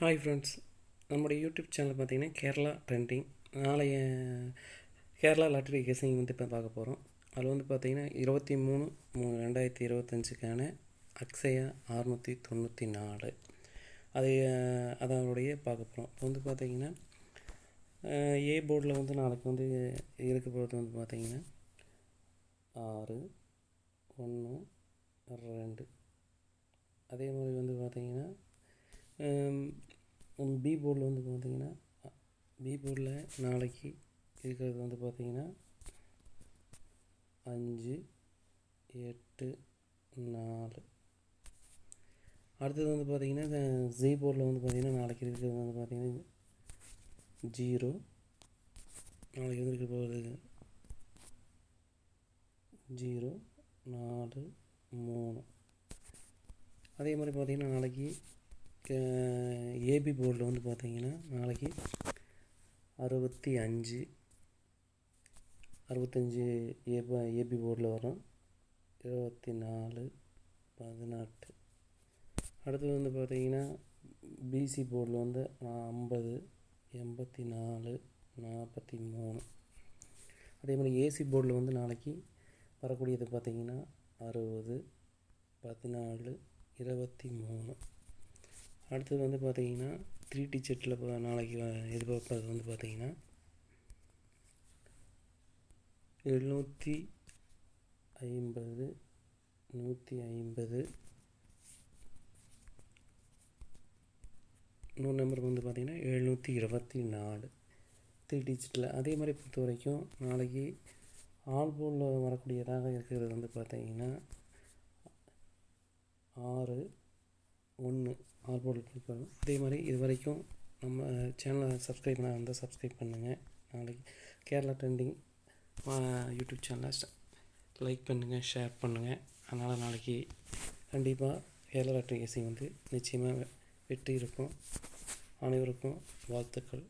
Hi friends, நம்முடைய YouTube channel பார்த்திங்கன்னா Kerala trending. நாளைய கேரளா லாட்டரி கெஸிங் இப்போ பார்க்க போகிறோம். அதில் பார்த்திங்கன்னா 23/3/2025க்கான அக்ஷயா 694 அதனுடைய பார்க்க போகிறோம். இப்போ பார்த்திங்கன்னா ஏ போர்டில் நாளைக்கு இருக்க போகிறது பார்த்திங்கன்னா 6 1 2. அதே மாதிரி பார்த்திங்கன்னா பி போர்டில் பார்த்திங்கன்னா பி போர்டில் நாளைக்கு இருக்கிறது பார்த்திங்கன்னா 5 8 4. அடுத்தது பார்த்திங்கன்னா ஜி போர்டில் பார்த்திங்கன்னா நாளைக்கு இருக்கிறது பார்த்திங்கன்னா 0. நாளைக்கு இருக்க போகிறது 0 4 3. அதே மாதிரி பார்த்திங்கன்னா நாளைக்கு ஏபி போர்டில் பார்த்திங்கன்னா நாளைக்கு 65 ஏபி போர்டில் வரும். 24 18. அடுத்தது பார்த்திங்கன்னா பிசி போர்டில் 50 84 43. அதே மாதிரி ஏசி போர்டில் நாளைக்கு வரக்கூடியது பார்த்திங்கன்னா 60 14 23. அடுத்தது பார்த்திங்கன்னா 3 டிஜிட்டில் நாளைக்கு எதிர்பார்ப்பது பார்த்திங்கன்னா 750 150. இன்னொரு நம்பர் பார்த்திங்கன்னா 724 3 டிஜிட்டில். அதே மாதிரி பொறுத்த வரைக்கும் நாளைக்கு ஆல் போர்டில் வரக்கூடியதாக இருக்கிறது பார்த்திங்கன்னா 6 1 ஆல் போர்டில் கொடுக்கணும். அதே மாதிரி இது வரைக்கும் நம்ம சேனலை சப்ஸ்கிரைப் பண்ண சப்ஸ்கிரைப் பண்ணுங்கள். நாளைக்கு கேரளா ட்ரெண்டிங் யூடியூப் சேனலை லைக் பண்ணுங்கள், ஷேர் பண்ணுங்கள். அதனால் நாளைக்கு கண்டிப்பாக கேரளா லாட்டரி கெஸிங் நிச்சயமாக வெற்றி இருக்கும். அனைவருக்கும் வாழ்த்துக்கள்.